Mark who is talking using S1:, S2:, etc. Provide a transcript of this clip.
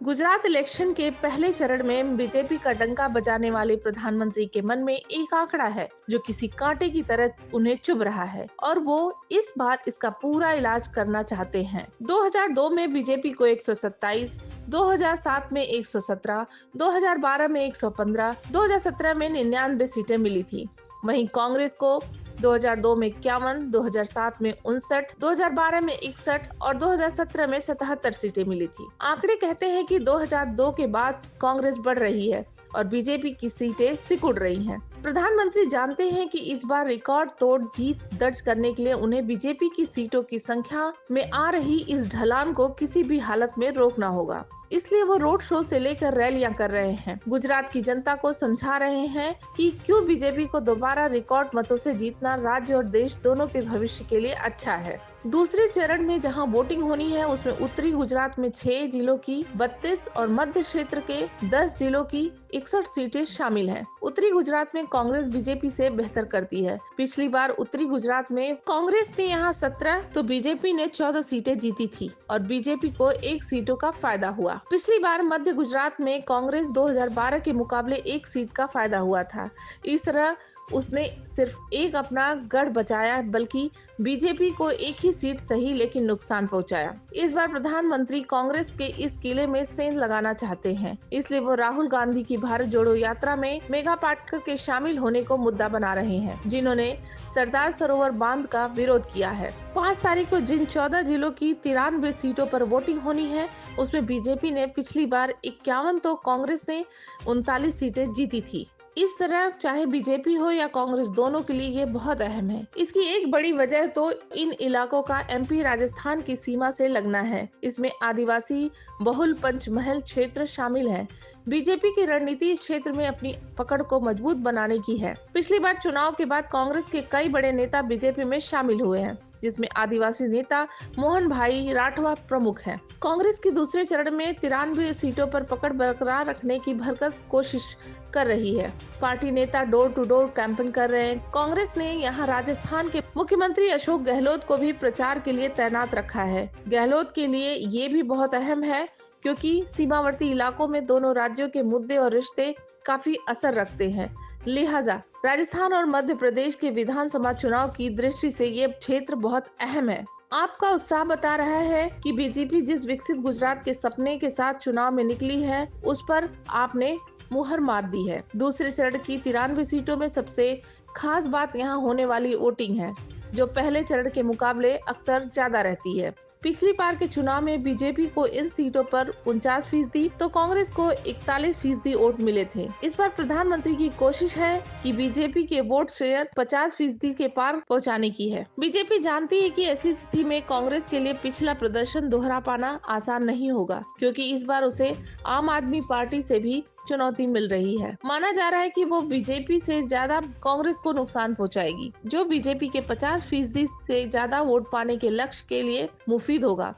S1: Gujarat election के पहले चरण में बीजेपी का डंका बजाने वाले प्रधानमंत्री के मन में एक आंकड़ा है जो किसी कांटे की तरह उन्हें चुभ रहा है और वो इस बार इसका पूरा इलाज करना चाहते हैं। 2002 में बीजेपी को 127, 2007 में 117, 2012 में 115, 2017 में 99 सीटें मिली थी। वहीं कांग्रेस को 2002 में 51, 2007 में 59, 2012 में 61 और 2017 में 77 सीटें मिली थी। आंकड़े कहते हैं कि 2002 के बाद कांग्रेस बढ़ रही है और बीजेपी की सीटें सिकुड़ रही हैं। प्रधानमंत्री जानते हैं कि इस बार रिकॉर्ड तोड़ जीत दर्ज करने के लिए उन्हें बीजेपी की सीटों की संख्या में आ रही इस ढलान को किसी भी हालत में रोकना होगा। इसलिए वो रोड शो से लेकर रैलियां कर रहे हैं, गुजरात की जनता को समझा रहे हैं कि क्यों बीजेपी को दोबारा रिकॉर्ड मतों से जीतना राज्य और देश दोनों के भविष्य के लिए अच्छा है। दूसरे चरण में जहां वोटिंग होनी है उसमें उत्तरी गुजरात में 6 जिलों की 32 और मध्य क्षेत्र के 10 जिलों की 61 सीटें शामिल हैं। उत्तरी गुजरात में कांग्रेस बीजेपी से बेहतर करती है। पिछली बार उत्तरी गुजरात में कांग्रेस ने यहां 17 तो बीजेपी ने 14 सीटें जीती थी और बीजेपी को 1 सीटों का फायदा हुआ। पिछली बार मध्य गुजरात में कांग्रेस 2012 के मुकाबले 1 सीट का फायदा हुआ था। इस तरह उसने सिर्फ एक अपना गढ़ बचाया, बल्कि बीजेपी को 1 ही सीट सही लेकिन नुकसान पहुंचाया। इस बार प्रधानमंत्री कांग्रेस के इस किले में सेंध लगाना चाहते हैं, इसलिए वो राहुल गांधी की भारत जोड़ो यात्रा में मेघा पाटकर के शामिल होने को मुद्दा बना रहे हैं, जिन्होंने सरदार सरोवर बांध का विरोध किया है। 5 तारीख को जिन 14 जिलों की 93 सीटों पर वोटिंग होनी है उसमें बीजेपी ने पिछली बार 51 तो कांग्रेस ने 39 सीटें जीती थी। इस तरह चाहे बीजेपी हो या कांग्रेस, दोनों के लिए ये बहुत अहम है। इसकी एक बड़ी वजह तो इन इलाकों का एमपी राजस्थान की सीमा से लगना है। इसमें आदिवासी बहुल पंचमहल क्षेत्र शामिल है। बीजेपी की रणनीति इस क्षेत्र में अपनी पकड़ को मजबूत बनाने की है। पिछली बार चुनाव के बाद कांग्रेस के कई बड़े नेता बीजेपी में शामिल हुए हैं, जिसमें आदिवासी नेता मोहन भाई राठवा प्रमुख हैं। कांग्रेस की दूसरे चरण में 93 सीटों पर पकड़ बरकरार रखने की भरसक कोशिश कर रही है। पार्टी नेता डोर टू डोर कैंपेन कर रहे हैं। कांग्रेस ने यहाँ राजस्थान के मुख्यमंत्री अशोक गहलोत को भी प्रचार के लिए तैनात रखा है। गहलोत के लिए ये भी बहुत अहम है क्योंकि सीमावर्ती इलाकों में दोनों राज्यों के मुद्दे और रिश्ते काफी असर रखते हैं। लिहाजा राजस्थान और मध्य प्रदेश के विधानसभा चुनाव की दृष्टि से ये क्षेत्र बहुत अहम है। आपका उत्साह बता रहा है कि बीजेपी जिस विकसित गुजरात के सपने के साथ चुनाव में निकली है उस पर आपने मुहर मार दी है। दूसरे चरण की 93 सीटों में सबसे खास बात यहाँ होने वाली वोटिंग है, जो पहले चरण के मुकाबले अक्सर ज्यादा रहती है। पिछली बार के चुनाव में बीजेपी को इन सीटों पर 49% तो कांग्रेस को 41% वोट मिले थे। इस बार प्रधानमंत्री की कोशिश है कि बीजेपी के वोट शेयर 50% के पार पहुंचाने की है। बीजेपी जानती है कि ऐसी स्थिति में कांग्रेस के लिए पिछला प्रदर्शन दोहरा पाना आसान नहीं होगा, क्योंकि इस बार उसे आम आदमी पार्टी से भी चुनौती मिल रही है। माना जा रहा है कि वो बीजेपी से ज्यादा कांग्रेस को नुकसान पहुंचाएगी, जो बीजेपी के 50% से ज्यादा वोट पाने के लक्ष्य के लिए मुफीद होगा।